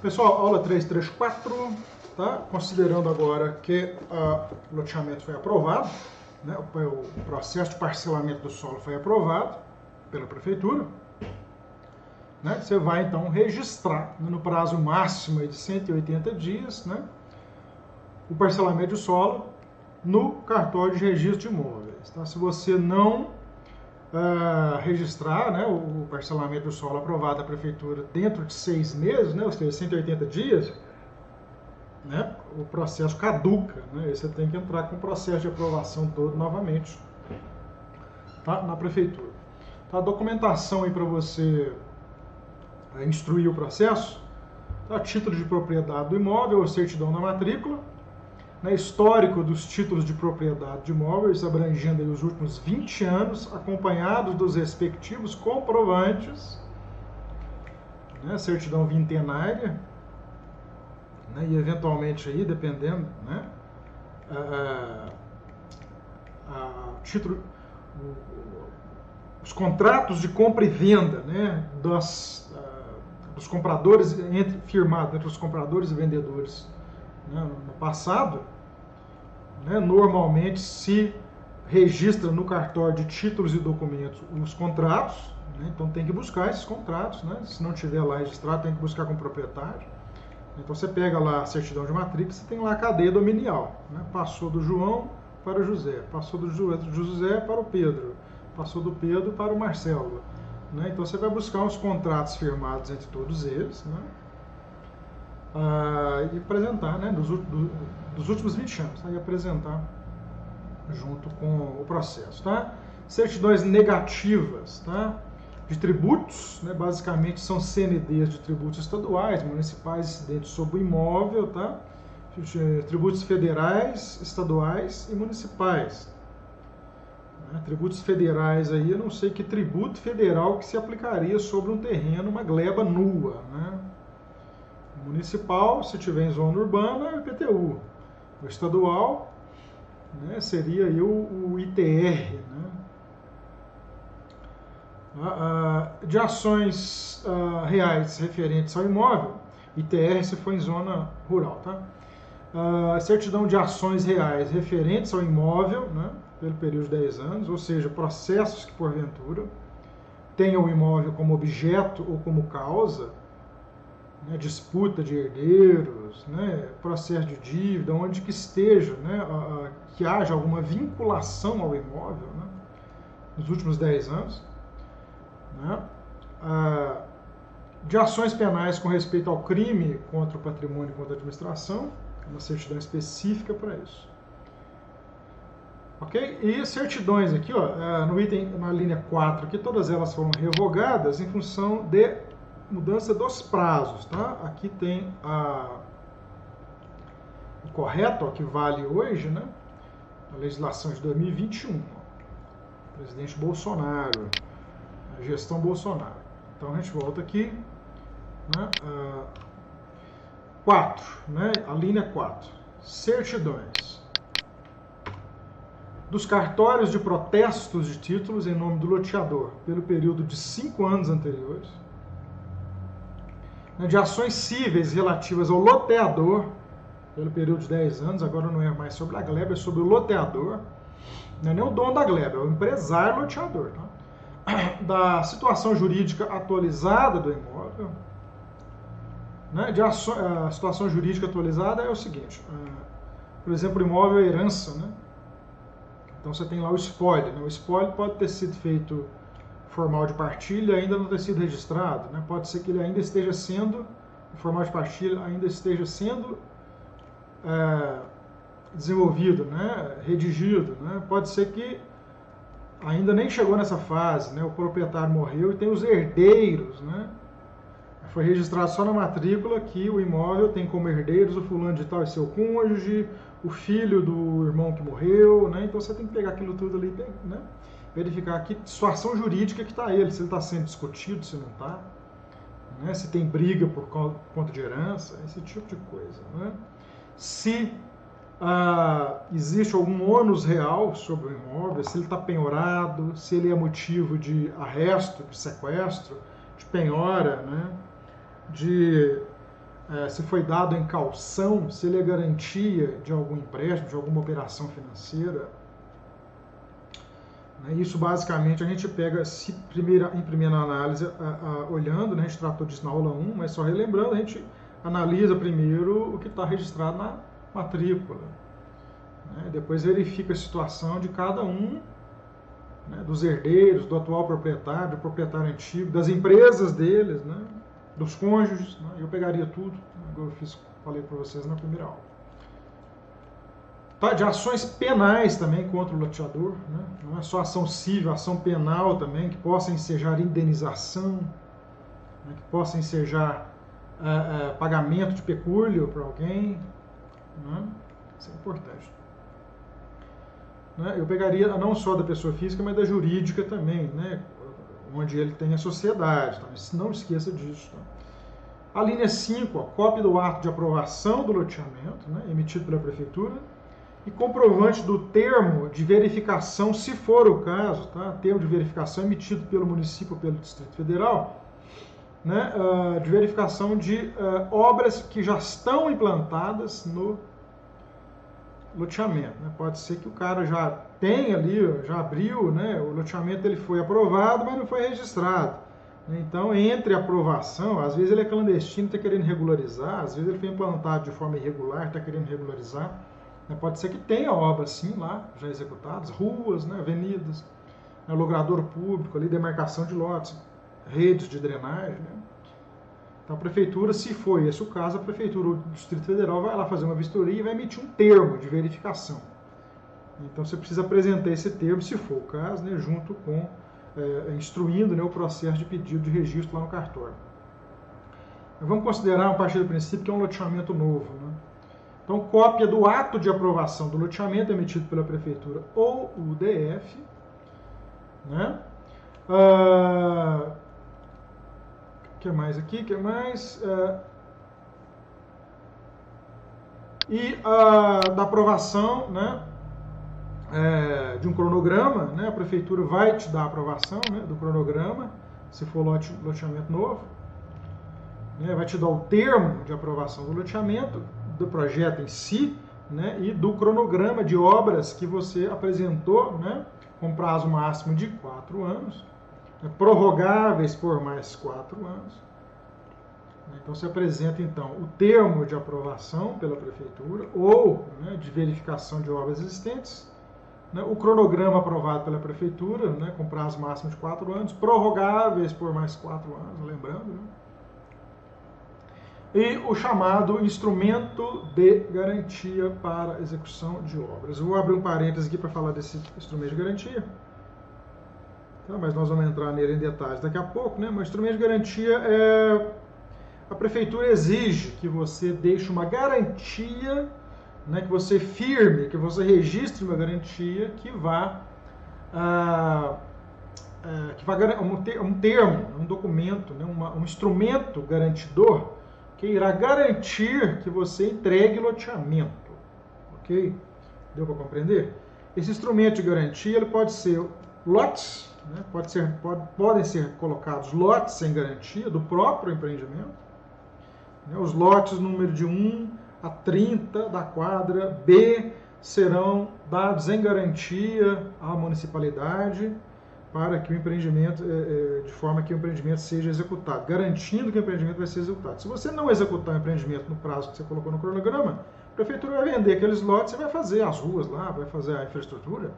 Pessoal, aula 334, tá? Considerando agora que o loteamento foi aprovado, né? O processo de parcelamento do solo foi aprovado pela prefeitura, né? Você vai então registrar, né, no prazo máximo de 180 dias, né, o parcelamento do solo no cartório de registro de imóveis. Tá? Se você não registrar, né, o parcelamento do solo aprovado da prefeitura dentro de 6 meses, né, ou seja, 180 dias, né, o processo caduca, né, e você tem que entrar com o processo de aprovação todo novamente, tá, na prefeitura. Tá, a documentação aí para você instruir o processo, tá, título de propriedade do imóvel ou certidão da matrícula, né, histórico dos títulos de propriedade de imóveis, abrangendo aí os últimos 20 anos, acompanhados dos respectivos comprovantes, né, certidão vintenária, né, e eventualmente aí, dependendo, né, título, os contratos de compra e venda, né, dos compradores, firmados entre os compradores e vendedores, né, no passado, né, normalmente se registra no cartório de títulos e documentos os contratos, né, então tem que buscar esses contratos, né, se não tiver lá registrado tem que buscar com o proprietário. Então você pega lá a certidão de matrícula, você tem lá a cadeia dominial, né, passou do João para o José, passou do José para o Pedro, passou do Pedro para o Marcelo, né, então você vai buscar os contratos firmados entre todos eles, né, e apresentar, né, dos últimos 20 anos, e apresentar junto com o processo, tá? Certidões negativas, tá, de tributos, né, basicamente são CNDs de tributos estaduais, municipais, incidentes sobre o imóvel, tá? Tributos federais, estaduais e municipais. Né? Tributos federais aí, eu não sei que tributo federal que se aplicaria sobre um terreno, uma gleba nua, né? Municipal, se tiver em zona urbana, é o IPTU. O estadual, né, seria aí o ITR. Né? De ações reais referentes ao imóvel, ITR se for em zona rural. Tá? Certidão de ações reais referentes ao imóvel, né, pelo período de 10 anos, ou seja, processos que porventura tenham o imóvel como objeto ou como causa, né, disputa de herdeiros, né, processo de dívida, onde que esteja, né, que haja alguma vinculação ao imóvel, né, nos últimos 10 anos, né, de ações penais com respeito ao crime contra o patrimônio e contra a administração, uma certidão específica para isso. Ok? E certidões aqui, ó, no item, na linha 4, aqui, todas elas foram revogadas em função de mudança dos prazos, tá? Aqui tem o correto, ó, que vale hoje, né? A legislação de 2021, ó, presidente Bolsonaro, a gestão Bolsonaro. Então a gente volta aqui, né? 4, né? A linha 4, certidões dos cartórios de protestos de títulos em nome do loteador pelo período de 5 anos anteriores, de ações cíveis relativas ao loteador, pelo período de 10 anos, agora não é mais sobre a gleba, é sobre o loteador, não é nem o dono da gleba, é o empresário loteador. Tá? Da situação jurídica atualizada do imóvel, né? A situação jurídica atualizada é o seguinte, por exemplo, o imóvel é herança, né? Então você tem lá o espólio, né? O espólio pode ter sido feito formal de partilha, ainda não ter sido registrado, né? Pode ser que ele ainda esteja sendo, o formal de partilha ainda esteja sendo desenvolvido, né? Redigido, né? Pode ser que ainda nem chegou nessa fase, né? O proprietário morreu e tem os herdeiros, né? Foi registrado só na matrícula que o imóvel tem como herdeiros o fulano de tal e seu cônjuge, o filho do irmão que morreu, né? Então você tem que pegar aquilo tudo ali, né? Verificar que situação jurídica que está ele, se ele está sendo discutido, se não está, né? Se tem briga por conta de herança, esse tipo de coisa, né? Se existe algum ônus real sobre o imóvel, se ele está penhorado, se ele é motivo de arresto, de sequestro, de penhora, né? De se foi dado em caução, se ele é garantia de algum empréstimo, de alguma operação financeira. Isso basicamente a gente pega, em primeira análise, olhando, né, a gente tratou disso na aula 1, mas só relembrando, a gente analisa primeiro o que está registrado na matrícula. Né, depois verifica a situação de cada um, né, dos herdeiros, do atual proprietário, do proprietário antigo, das empresas deles, né, dos cônjuges. Né, eu pegaria tudo, eu falei para vocês na primeira aula. De ações penais também contra o loteador, né? Não é só ação civil, ação penal também, que possa ensejar indenização, né? Que possa ensejar pagamento de pecúlio para alguém, né? Isso é importante. Né? Eu pegaria não só da pessoa física, mas da jurídica também, né? Onde ele tem a sociedade, tá? Não esqueça disso. Tá? A linha 5, cópia do ato de aprovação do loteamento, né? Emitido pela prefeitura, e comprovante do termo de verificação, se for o caso, tá? Termo de verificação emitido pelo município ou pelo Distrito Federal, né? De verificação de obras que já estão implantadas no loteamento. Né? Pode ser que o cara já tem ali, já abriu, né? O loteamento ele foi aprovado, mas não foi registrado. Então, entre a aprovação, às vezes ele é clandestino, está querendo regularizar, às vezes ele foi implantado de forma irregular, está querendo regularizar. Pode ser que tenha obras, sim, lá, já executadas, ruas, né, avenidas, né, logrador público, ali, demarcação de lotes, redes de drenagem. Né? Então, a prefeitura, se for esse o caso, a prefeitura do Distrito Federal vai lá fazer uma vistoria e vai emitir um termo de verificação. Então, você precisa apresentar esse termo, se for o caso, né, junto com, instruindo, né, o processo de pedido de registro lá no cartório. Vamos considerar, a partir do princípio, que é um loteamento novo, né? Então, cópia do ato de aprovação do loteamento emitido pela prefeitura ou o DF, né? Que mais aqui? Que mais? E da aprovação, né? De um cronograma, né? A prefeitura vai te dar a aprovação, né? Do cronograma, se for loteamento novo, né? Vai te dar o termo de aprovação do loteamento, do projeto em si, né, e do cronograma de obras que você apresentou, né, com prazo máximo de 4 anos, né, prorrogáveis por mais 4 anos. Então, você apresenta, então, o termo de aprovação pela prefeitura ou, né, de verificação de obras existentes, né, o cronograma aprovado pela prefeitura, né, com prazo máximo de 4 anos, prorrogáveis por mais 4 anos, lembrando, né, e o chamado instrumento de garantia para execução de obras. Eu vou abrir um parênteses aqui para falar desse instrumento de garantia, tá? Mas nós vamos entrar nele em detalhes daqui a pouco, né? Mas instrumento de garantia a prefeitura exige que você deixe uma garantia, né, que você firme, que você registre uma garantia que vá um termo, um documento, né, um instrumento garantidor que irá garantir que você entregue loteamento, ok? Deu para compreender? Esse instrumento de garantia ele pode ser lotes, né? Podem ser colocados lotes sem garantia do próprio empreendimento, né? Os lotes número de 1 a 30 da quadra B serão dados em garantia à municipalidade para que o empreendimento, de forma que o empreendimento seja executado, garantindo que o empreendimento vai ser executado. Se você não executar o empreendimento no prazo que você colocou no cronograma, a prefeitura vai vender aqueles lotes e vai fazer as ruas lá, vai fazer a infraestrutura,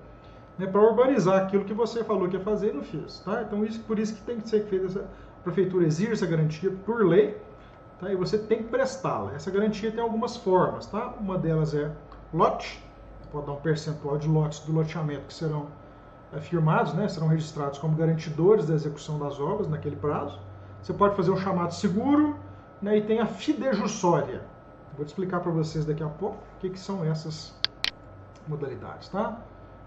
né, para urbanizar aquilo que você falou que ia fazer e não fez. Tá? Então, por isso que tem que ser feita a prefeitura exige essa garantia por lei, tá? E você tem que prestá-la. Essa garantia tem algumas formas. Tá? Uma delas é lote, pode dar um percentual de lotes do loteamento que serão firmados, né, serão registrados como garantidores da execução das obras naquele prazo. Você pode fazer um chamado seguro, né, e tem a fidejussória. Vou te explicar para vocês daqui a pouco o que são essas modalidades. Tá?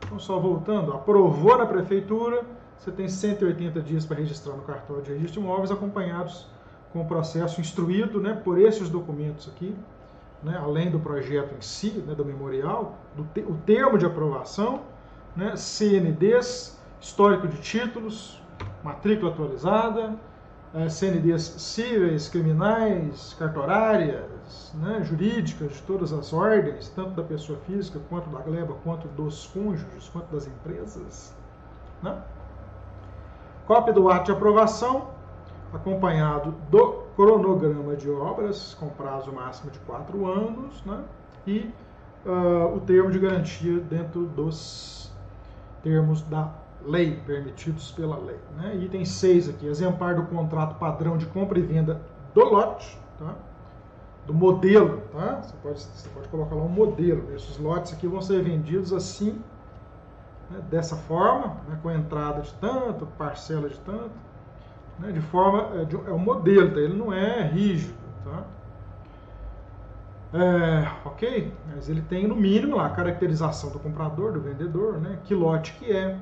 Então, só voltando, aprovou na prefeitura, você tem 180 dias para registrar no cartório de registro de imóveis, acompanhados com o processo instruído, né, por esses documentos aqui, né, além do projeto em si, né, do memorial, o termo de aprovação, né, CNDs, histórico de títulos, matrícula atualizada, CNDs cíveis, criminais, cartorárias, né, jurídicas de todas as ordens, tanto da pessoa física, quanto da gleba, quanto dos cônjuges, quanto das empresas. Né? Cópia do ato de aprovação, acompanhado do cronograma de obras, com prazo máximo de 4 anos, né? E o termo de garantia dentro dos termos da lei, permitidos pela lei. Né? Item 6 aqui, exemplar do contrato padrão de compra e venda do lote, tá? Do modelo. Tá? Você pode colocar lá um modelo. Esses lotes aqui vão ser vendidos assim, né? Dessa forma, né? Com entrada de tanto, parcela de tanto, né? De forma, é um modelo, tá? Ele não é rígido. Tá? Ok? Mas ele tem no mínimo lá a caracterização do comprador, do vendedor, né? Que lote que é.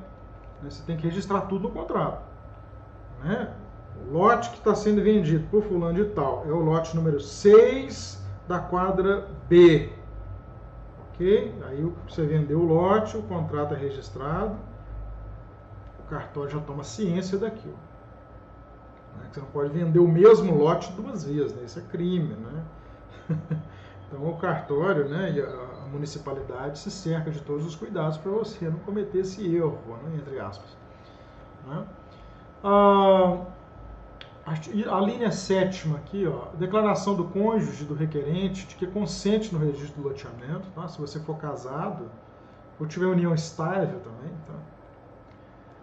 Você tem que registrar tudo no contrato. Né? O lote que está sendo vendido por fulano de tal é o lote número 6 da quadra B. Ok? Aí você vendeu o lote, o contrato é registrado, o cartório já toma ciência daquilo. Né? Você não pode vender o mesmo lote 2 vezes, né? Isso é crime. Né? Então o cartório, né, e a municipalidade se cerca de todos os cuidados para você não cometer esse erro, né, entre aspas. Né? A linha 7ª aqui, ó, declaração do cônjuge do requerente de que consente no registro do loteamento, tá? Se você for casado ou tiver união estável também, tá?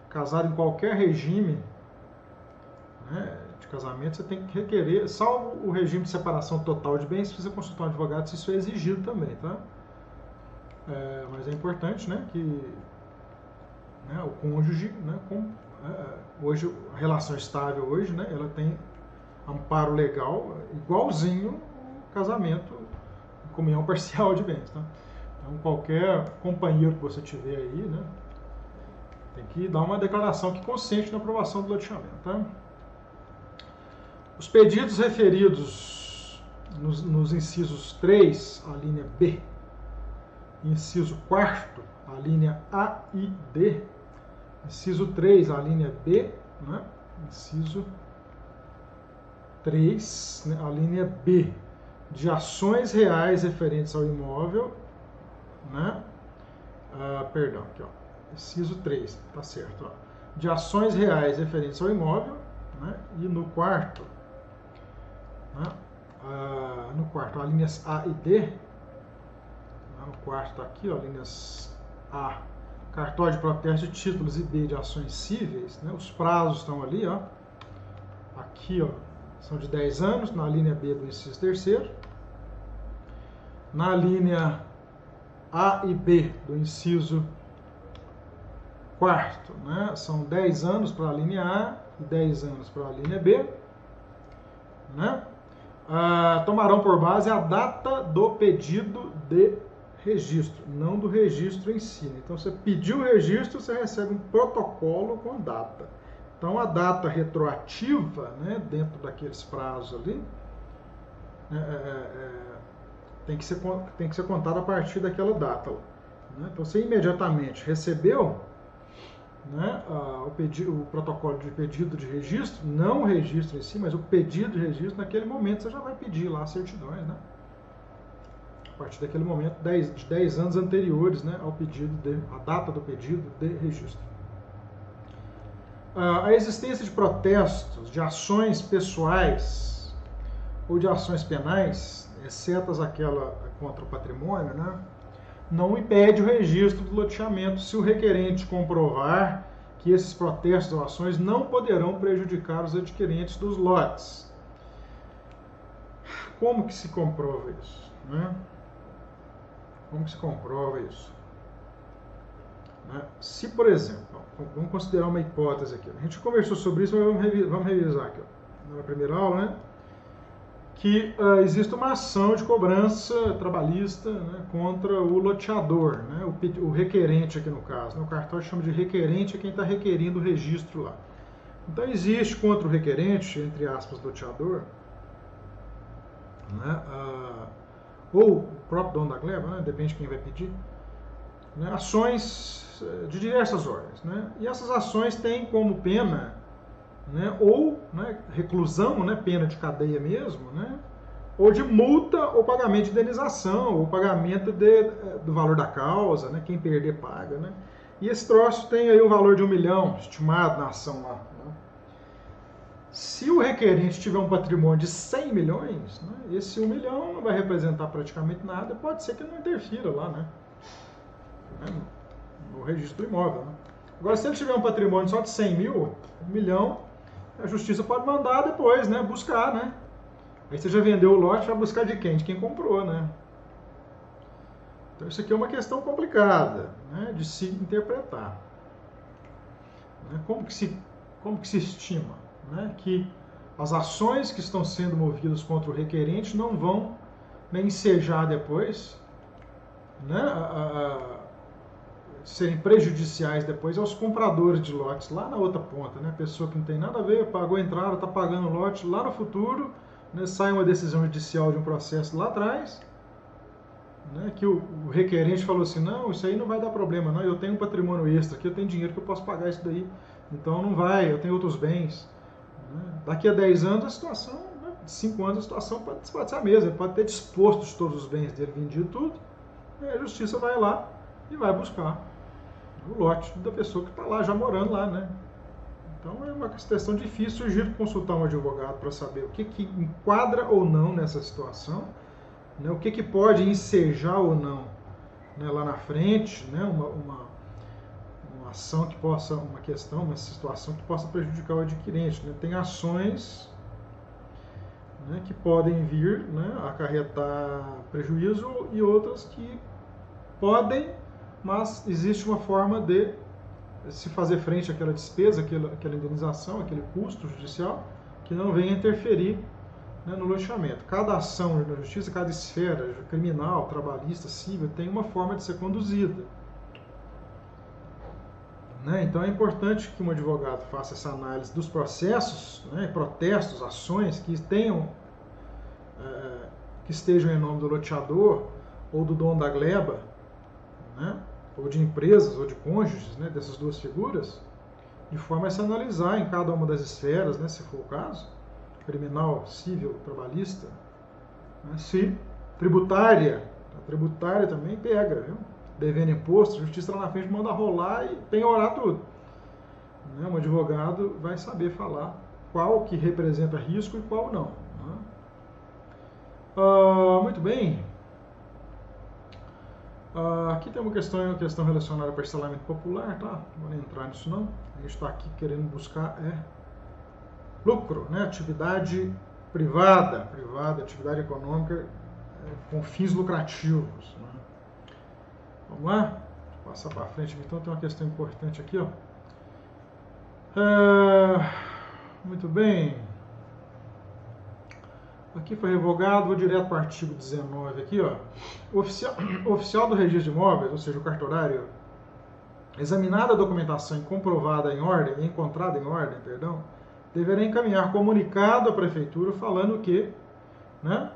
Casado em qualquer regime, né, casamento, você tem que requerer, salvo o regime de separação total de bens, se você consultar um advogado, se isso é exigido também, tá? Mas é importante, né, que, né, o cônjuge, né, hoje, a relação estável hoje, né, ela tem amparo legal igualzinho o casamento, comunhão parcial de bens, tá? Então, qualquer companheiro que você tiver aí, né, tem que dar uma declaração que consente na aprovação do loteamento, tá? Os pedidos referidos nos incisos 3, a linha B, inciso 4º, a linha A e D, inciso 3, a linha B, né? Inciso 3, né? A linha B, de ações reais referentes ao imóvel, né? Perdão, aqui, ó, inciso 3, tá certo, ó, de ações reais referentes ao imóvel, né? E no 4º, né? No 4º, as linhas A e D, né? No 4º está aqui, ó, linhas A, cartório de protesto de títulos, e B, de ações cíveis, né? Os prazos estão ali, ó, aqui, ó, são de 10 anos, na linha B do inciso 3º, na linha A e B do inciso 4º, né? São 10 anos para a linha A e 10 anos para a linha B, né? Tomarão por base a data do pedido de registro, não do registro em si. Então, você pediu o registro, você recebe um protocolo com data. Então, a data retroativa, né, dentro daqueles prazos ali, tem que ser contada a partir daquela data. Né? Então, você imediatamente recebeu, né, o protocolo de pedido de registro, não o registro em si, mas o pedido de registro, naquele momento você já vai pedir lá as certidões, né? A partir daquele momento, de 10 anos anteriores, né, ao pedido a data do pedido de registro. A existência de protestos, de ações pessoais ou de ações penais, excetas aquela contra o patrimônio, né, não impede o registro do loteamento se o requerente comprovar que esses protestos ou ações não poderão prejudicar os adquirentes dos lotes. Como que se comprova isso? Né? Como que se comprova isso? Né? Se, por exemplo, vamos considerar uma hipótese aqui. A gente conversou sobre isso, mas vamos revisar aqui. Ó. Na primeira aula, né? Que existe uma ação de cobrança trabalhista, né, contra o loteador, né, o requerente aqui no caso. Né, o cartório chama de requerente, é quem está requerindo o registro lá. Então existe contra o requerente, entre aspas, loteador, né, ou o próprio dono da gleba, né, depende de quem vai pedir, né, ações de diversas ordens. Né, e essas ações têm como pena né, ou, né, reclusão, né, pena de cadeia mesmo, né, ou de multa ou pagamento de indenização, ou pagamento do valor da causa, né, quem perder paga. Né. E esse troço tem aí um valor de 1 milhão estimado na ação lá. Né. Se o requerente tiver um patrimônio de 100 milhões, né, esse 1 milhão não vai representar praticamente nada, pode ser que não interfira lá, né, no registro do imóvel. Né. Agora, se ele tiver um patrimônio só de 100 mil, 1 milhão, a justiça pode mandar depois, né, buscar, né. Aí você já vendeu o lote, vai buscar de quem? De quem comprou, né. Então isso aqui é uma questão complicada, né, de se interpretar. Né. Como que se estima, né, que as ações que estão sendo movidas contra o requerente não vão, né, ensejar depois, né, serem prejudiciais depois aos compradores de lotes lá na outra ponta, né? A pessoa que não tem nada a ver, pagou a entrada, está pagando o lote lá no futuro, né? Sai uma decisão judicial de um processo lá atrás, né? Que o requerente falou assim, não, isso aí não vai dar problema, não, eu tenho um patrimônio extra aqui, eu tenho dinheiro que eu posso pagar isso daí, então não vai, eu tenho outros bens. Né? Daqui a 10 anos a situação, né? 5 anos a situação pode ser a mesma, ele pode ter disposto de todos os bens dele, vendido tudo, e a justiça vai lá e vai buscar o lote da pessoa que está lá, já morando lá, né? Então é uma questão difícil, sugiro consultar um advogado para saber o que enquadra ou não nessa situação, né? O que pode ensejar ou não, né, lá na frente, né? Uma ação que possa, uma situação que possa prejudicar o adquirente. Né? Tem ações, né, que podem vir, né, acarretar prejuízo e outras que podem, mas existe uma forma de se fazer frente àquela despesa, àquela indenização, aquele custo judicial, que não venha interferir, né, no loteamento. Cada ação na justiça, cada esfera, criminal, trabalhista, civil, tem uma forma de ser conduzida. Né? Então é importante que um advogado faça essa análise dos processos, né, protestos, ações que estejam em nome do loteador ou do dono da gleba, né, ou de empresas, ou de cônjuges, né, dessas duas figuras, de forma a se analisar em cada uma das esferas, né, se for o caso, criminal, civil, trabalhista, né, se tributária, a tributária também pega, viu? Devendo imposto, a justiça lá na frente manda rolar e penhorar tudo. Né, um advogado vai saber falar qual que representa risco e qual não. Né? Muito bem. Aqui tem uma questão relacionada ao parcelamento popular, tá? Não vou entrar nisso não. A gente está aqui querendo buscar lucro, né? Atividade privada, atividade econômica com fins lucrativos. Né? Vamos lá? Vou passar para frente. Então tem uma questão importante aqui, ó. Muito bem. Aqui foi revogado, vou direto para o artigo 19 aqui, ó. O oficial do registro de imóveis, ou seja, o cartorário, examinada a documentação e comprovada em ordem, encontrada em ordem, perdão, deverá encaminhar comunicado à prefeitura falando que, né,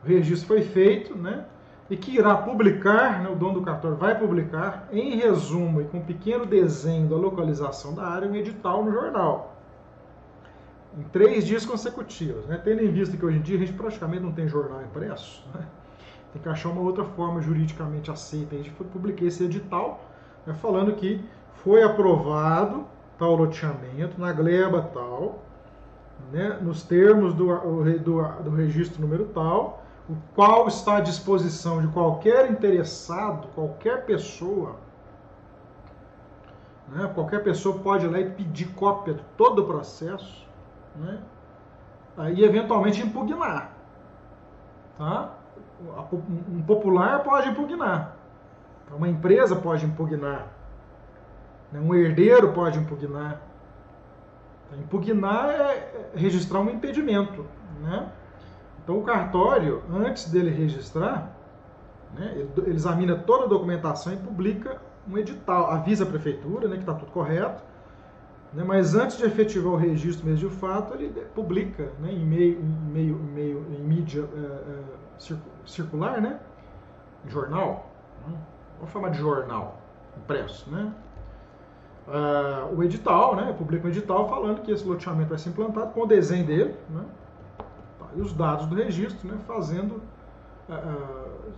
o registro foi feito, né, e que irá publicar, né, o dono do cartório vai publicar, em resumo e com pequeno desenho da localização da área, um edital no jornal. Em 3 dias consecutivos, né? Tendo em vista que hoje em dia a gente praticamente não tem jornal impresso, né? Tem que achar uma outra forma juridicamente aceita. A gente publiquei esse edital, né, falando que foi aprovado tal loteamento na gleba tal, né, nos termos do registro número tal, o qual está à disposição de qualquer interessado, qualquer pessoa, né, qualquer pessoa pode ir lá e pedir cópia de todo o processo, né, e eventualmente impugnar. Tá? Um popular pode impugnar, uma empresa pode impugnar, né, um herdeiro pode impugnar. Impugnar é registrar um impedimento. Né? Então o cartório, antes dele registrar, né, ele examina toda a documentação e publica um edital, avisa a prefeitura, né, que está tudo correto, né, mas antes de efetivar o registro mesmo de fato, ele publica, né, em mídia circular, né, em jornal, né, vamos chamar de jornal impresso, né, o edital, né? Publica um edital falando que esse loteamento vai ser implantado com o desenho dele, né? E os dados do registro, né?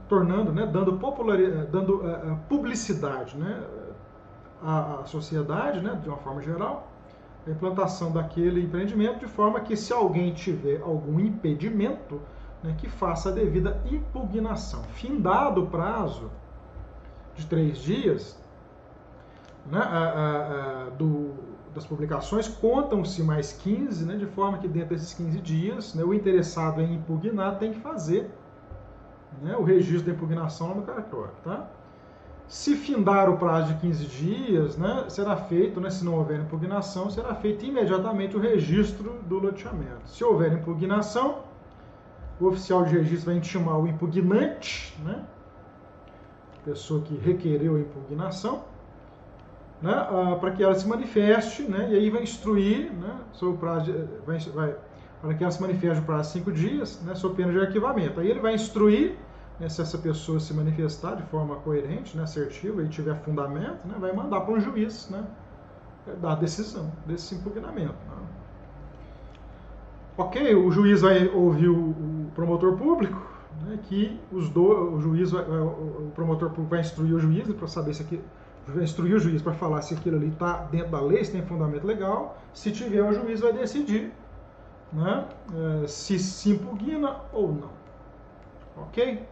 Tornando, né? Dando publicidade, né? À sociedade, né? De uma forma geral, a implantação daquele empreendimento, de forma que, se alguém tiver algum impedimento, né, que faça a devida impugnação. Findado o prazo de 3 dias, né, das publicações, contam-se mais 15, né, de forma que dentro desses 15 dias, né, o interessado em impugnar tem que fazer, né, o registro da impugnação lá no cartório. Tá? Se findar o prazo de 15 dias, né, será feito, né, se não houver impugnação, será feito imediatamente o registro do loteamento. Se houver impugnação, o oficial de registro vai intimar o impugnante, né, a pessoa que requereu a impugnação, né, para que ela se manifeste, né, e aí vai instruir, né, sobre o prazo para que ela se manifeste no prazo de 5 dias, né, sob pena de arquivamento. Aí ele vai instruir, né, se essa pessoa se manifestar de forma coerente, né, assertiva, e tiver fundamento, né, vai mandar para um juiz, né, dar a decisão desse impugnamento. Né. Ok, o juiz vai ouvir o promotor público, né, que o promotor público vai instruir o juiz, né, para saber se aquilo, vai instruir o juiz para falar se aquilo ali está dentro da lei, se tem fundamento legal. Se tiver, o juiz vai decidir, né, se se impugna ou não. Ok?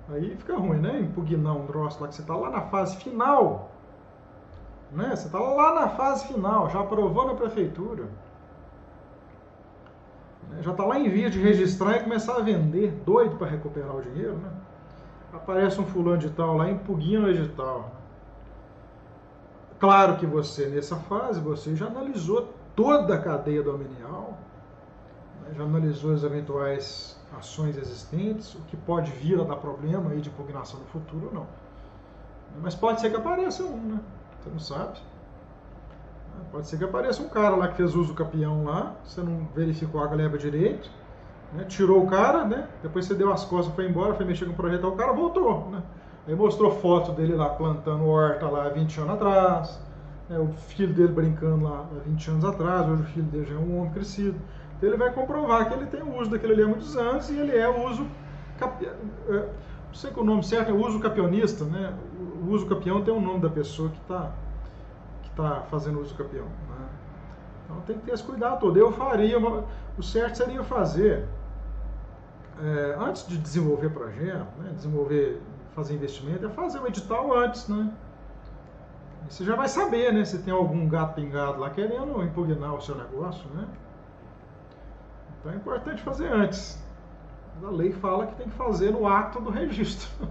Aí fica ruim, né? Impugnar um troço lá que você está lá na fase final, né? Você está lá na fase final, já aprovou na prefeitura, já está lá em via de registrar e começar a vender, doido para recuperar o dinheiro, né? Aparece um fulano de tal lá, impugna o edital. Claro que você, nessa fase, você já analisou toda a cadeia dominial, né? Já analisou as eventuais ações existentes, o que pode vir a dar problema aí de impugnação no futuro ou não. Mas pode ser que apareça um, né? Você não sabe. Pode ser que apareça um cara lá que fez uso do capião lá, você não verificou a gleba direito, né? Tirou o cara, né? Depois você deu as costas, foi embora, foi mexer com o projeto, o cara voltou, né? Aí mostrou foto dele lá plantando horta lá 20 anos atrás, né? O filho dele brincando lá 20 anos atrás, hoje o filho dele já é um homem crescido. Então ele vai comprovar que ele tem o uso daquele ali há muitos anos e ele é o uso, não sei qual o nome certo, é o uso capionista, né? O uso capião tem o nome da pessoa que está fazendo uso capião, né? Então tem que ter esse cuidado todo. Eu faria, o certo seria fazer, antes de desenvolver projeto, né? Fazer investimento, é fazer o edital antes, né? E você já vai saber, né? Se tem algum gato pingado lá querendo impugnar o seu negócio, né? Então é importante fazer antes. A lei fala que tem que fazer no ato do registro.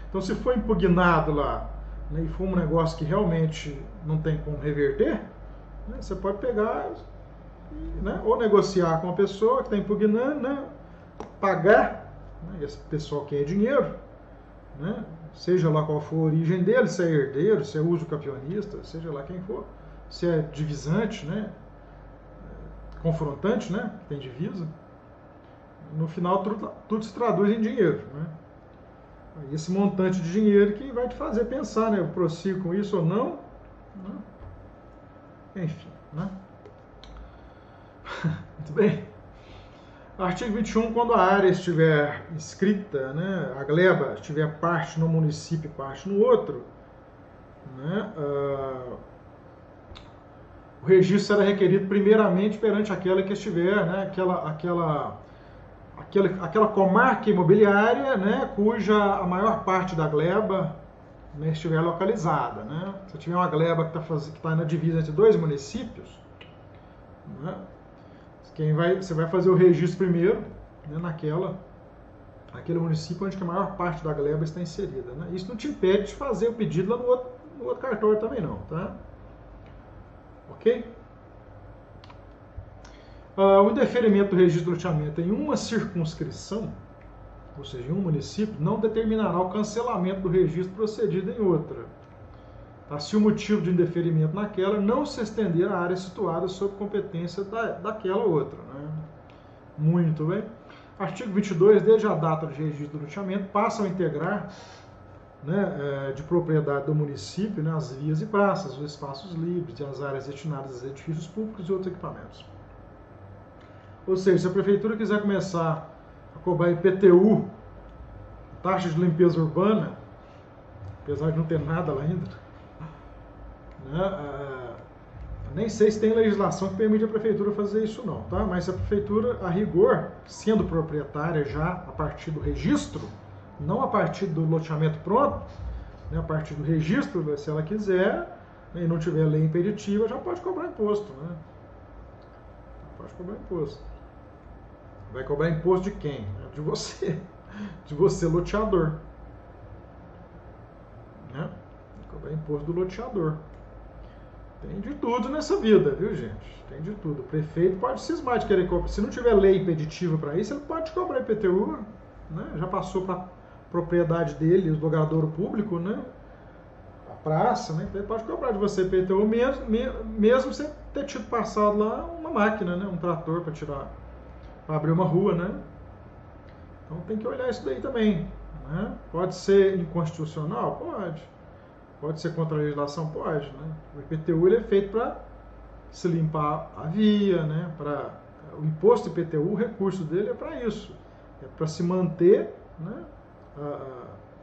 Então, se for impugnado lá, né, e for um negócio que realmente não tem como reverter, né, você pode pegar, né, ou negociar com a pessoa que está impugnando, né, pagar, né, esse pessoal quer dinheiro, né, seja lá qual for a origem dele, se é herdeiro, se é uso capionista, seja lá quem for, se é divisante, né, confrontante, né, que tem divisa, no final tudo se traduz em dinheiro, né? Esse montante de dinheiro que vai te fazer pensar, né, eu prossigo com isso ou não, né? Enfim, né? Muito bem. Artigo 21, quando a área estiver inscrita, né, a gleba estiver parte no município e parte no outro, né, o registro será requerido primeiramente perante aquela que estiver, né, aquela comarca imobiliária, né, cuja a maior parte da gleba, né, estiver localizada, né? Se tiver uma gleba que está na divisa entre 2 municípios, né, você vai fazer o registro primeiro, né, naquele município onde a maior parte da gleba está inserida, né? Isso não te impede de fazer o pedido lá no outro cartório também não, tá? Ok? O indeferimento do registro do loteamento em uma circunscrição, ou seja, em um município, não determinará o cancelamento do registro procedido em outra, tá? Se o motivo de indeferimento naquela não se estender à área situada sob competência daquela outra, né? Muito bem. Artigo 22, desde a data de registro do loteamento, passam a integrar né, de propriedade do município, né, as vias e praças, os espaços livres e as áreas destinadas a edifícios públicos e outros equipamentos. Ou seja, se a prefeitura quiser começar a cobrar IPTU, taxa de limpeza urbana, apesar de não ter nada lá ainda, né, nem sei se tem legislação que permite a prefeitura fazer isso não, tá? Mas a prefeitura, a rigor, sendo proprietária já a partir do registro, não a partir do loteamento pronto, né, a partir do registro, se ela quiser, né, e não tiver lei impeditiva, já pode cobrar imposto, né? Pode cobrar imposto. Vai cobrar imposto de quem? De você loteador, né? Vai cobrar imposto do loteador. Tem de tudo nessa vida, viu, gente? Tem de tudo. O prefeito pode cismar de querer cobrar. Se não tiver lei impeditiva para isso, ele pode cobrar IPTU, né? Já passou para a propriedade dele, o logradouro público, né? A praça, né? Ele pode cobrar de você IPTU mesmo sem ter tido passado lá uma máquina, né? Um trator para tirar, para abrir uma rua, né? Então tem que olhar isso daí também, né? Pode ser inconstitucional? Pode. Pode ser contra a legislação? Pode, né? O IPTU ele é feito para se limpar a via, né? O imposto IPTU, o recurso dele é para isso. É para se manter, né,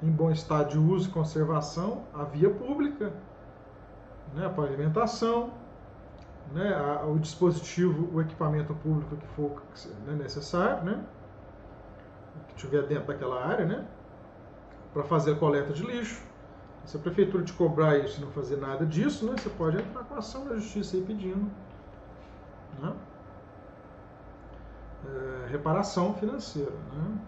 em bom estado de uso e conservação a via pública, né, a pavimentação, né, o dispositivo, o equipamento público que for, né, necessário, né, que tiver dentro daquela área, né, para fazer a coleta de lixo. Se a prefeitura te cobrar isso e não fazer nada disso, né, você pode entrar com ação na justiça aí pedindo, né, reparação financeira, né.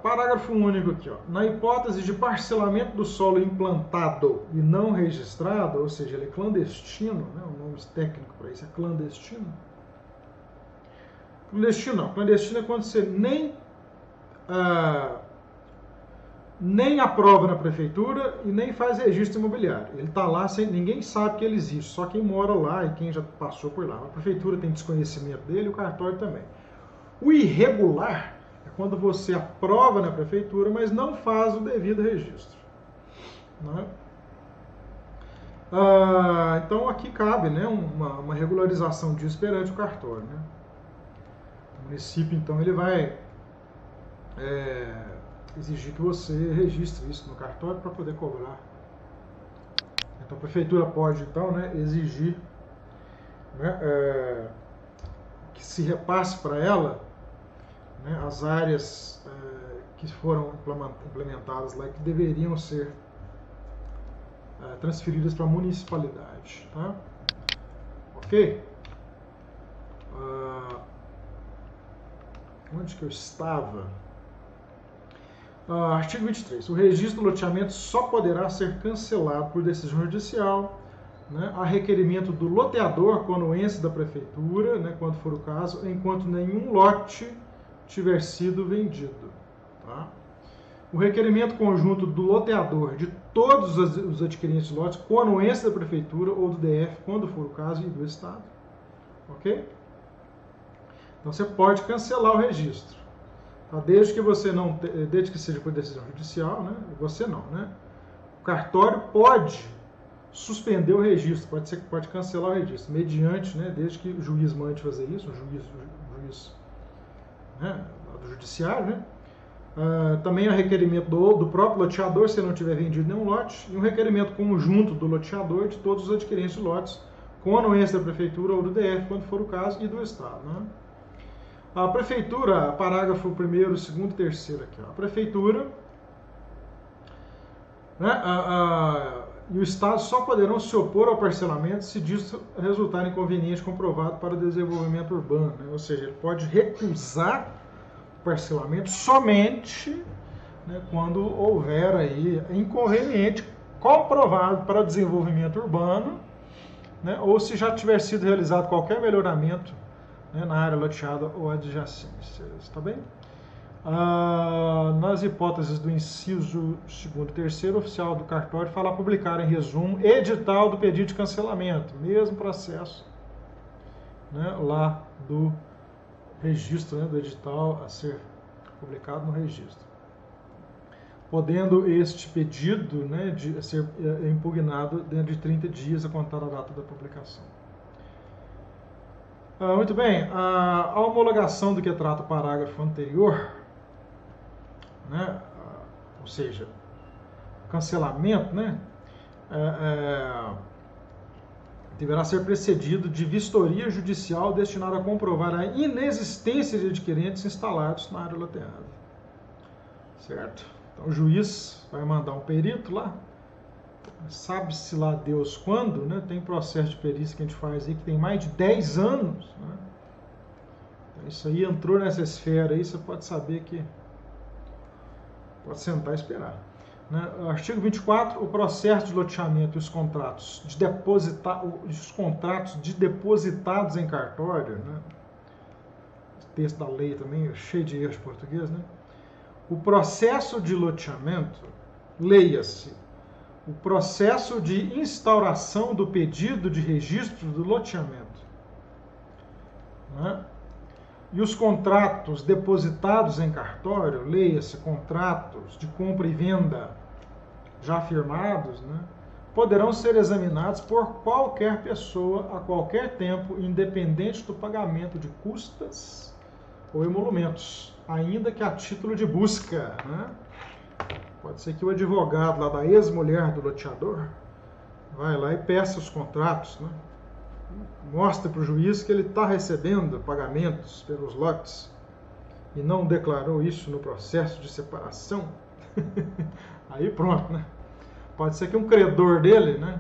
Parágrafo único aqui, ó. Na hipótese de parcelamento do solo implantado e não registrado, ou seja, ele é clandestino, né, o nome técnico para isso é clandestino. Clandestino não, clandestino é quando você nem aprova na prefeitura e nem faz registro imobiliário. Ele está lá, ninguém sabe que ele existe, só quem mora lá e quem já passou por lá. A prefeitura tem desconhecimento dele, o cartório também. O irregular é quando você aprova na prefeitura, mas não faz o devido registro, né? Então aqui cabe, né, uma regularização disso perante o cartório, né? O município, então, ele vai exigir que você registre isso no cartório para poder cobrar. Então a prefeitura pode, então, né, exigir, né, que se repasse para ela, né, as áreas que foram implementadas lá e que deveriam ser transferidas para a municipalidade, tá? Ok? Onde que eu estava? Artigo 23. O registro do loteamento só poderá ser cancelado por decisão judicial, né, a requerimento do loteador com anuência da prefeitura, né, quando for o caso, enquanto nenhum lote tiver sido vendido. Tá? O requerimento conjunto do loteador de todos os adquirentes de lotes com anuência da prefeitura ou do DF, quando for o caso, e do Estado. Ok? Então você pode cancelar o registro. Desde que você não, desde que seja por decisão judicial, né? Você não, né? O cartório pode suspender o registro, pode cancelar o registro, mediante, né? Desde que o juiz mande fazer isso, o juiz, né, do judiciário, né? Também há requerimento do próprio loteador, se ele não tiver vendido nenhum lote, e um requerimento conjunto do loteador de todos os adquirentes de lotes, com anuência da prefeitura ou do DF, quando for o caso, e do Estado, né? A prefeitura, parágrafo 1º, 2º e 3º aqui, ó. A prefeitura, né, e o Estado só poderão se opor ao parcelamento se disso resultar inconveniente comprovado para o desenvolvimento urbano, né? Ou seja, ele pode recusar o parcelamento somente, né, quando houver aí inconveniente comprovado para o desenvolvimento urbano, né, ou se já tiver sido realizado qualquer melhoramento, né, na área loteada ou adjacência. Está bem? Nas hipóteses do inciso 2º e 3º, o oficial do cartório fala publicar em resumo edital do pedido de cancelamento, mesmo processo, né, lá do registro, né, do edital a ser publicado no registro. podendo este pedido, né, de ser impugnado dentro de 30 dias a contar da data da publicação. Muito bem, a homologação do que trata o parágrafo anterior, né, ou seja, cancelamento, né, deverá ser precedido de vistoria judicial destinada a comprovar a inexistência de adquirentes instalados na área loteada. Certo? Então o juiz vai mandar um perito lá, sabe-se lá Deus quando, né? Tem processo de perícia que a gente faz aí que tem mais de 10 anos, né? Então, isso aí entrou nessa esfera aí, você pode saber que pode sentar e esperar. Né? Artigo 24, o processo de loteamento e os contratos de depositados em cartório, né? O texto da lei também é cheio de erros de português, né? O processo de loteamento, leia-se, o processo de instauração do pedido de registro do loteamento, né? E os contratos depositados em cartório, leia-se, contratos de compra e venda já firmados, né, poderão ser examinados por qualquer pessoa a qualquer tempo, independente do pagamento de custas ou emolumentos, ainda que a título de busca. Né? Pode ser que o advogado lá da ex-mulher do loteador vai lá e peça os contratos, né? Mostra para o juiz que ele está recebendo pagamentos pelos lotes e não declarou isso no processo de separação. Aí pronto, né? Pode ser que um credor dele, né?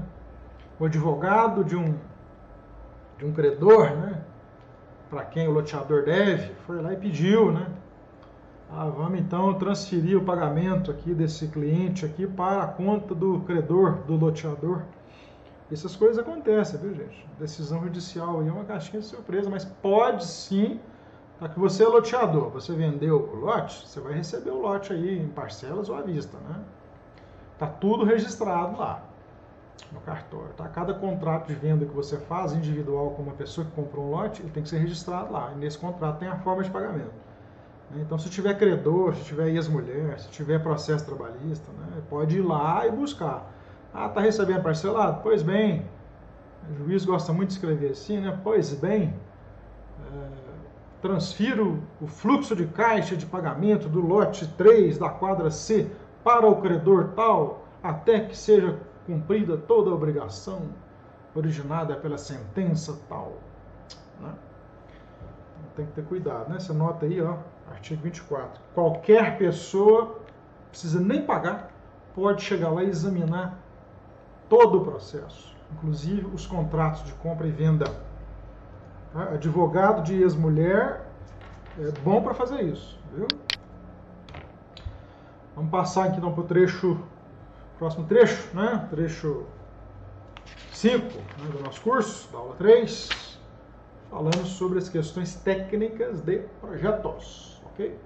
O advogado de um credor, né? Para quem o loteador deve, foi lá e pediu, né? Vamos então transferir o pagamento aqui desse cliente aqui para a conta do credor, do loteador. Essas coisas acontecem, viu, gente? Decisão judicial aí é uma caixinha de surpresa, mas pode sim, tá, que você é loteador, você vendeu o lote, você vai receber o lote aí em parcelas ou à vista, né? Tá tudo registrado lá no cartório, tá? Cada contrato de venda que você faz individual com uma pessoa que comprou um lote, ele tem que ser registrado lá, e nesse contrato tem a forma de pagamento. Então, se tiver credor, se tiver ex-mulher, se tiver processo trabalhista, né, pode ir lá e buscar. Tá recebendo parcelado? Pois bem, o juiz gosta muito de escrever assim, né? Pois bem, transfiro o fluxo de caixa de pagamento do lote 3 da quadra C para o credor tal, até que seja cumprida toda a obrigação originada pela sentença tal. Né? Tem que ter cuidado, né? Você nota aí, ó, artigo 24. Qualquer pessoa, precisa nem pagar, pode chegar lá e examinar todo o processo, inclusive os contratos de compra e venda. Advogado de ex-mulher é bom para fazer isso, viu? Vamos passar aqui então para o trecho, próximo trecho, né? Trecho 5, né, do nosso curso, da aula 3, falando sobre as questões técnicas de projetos, ok?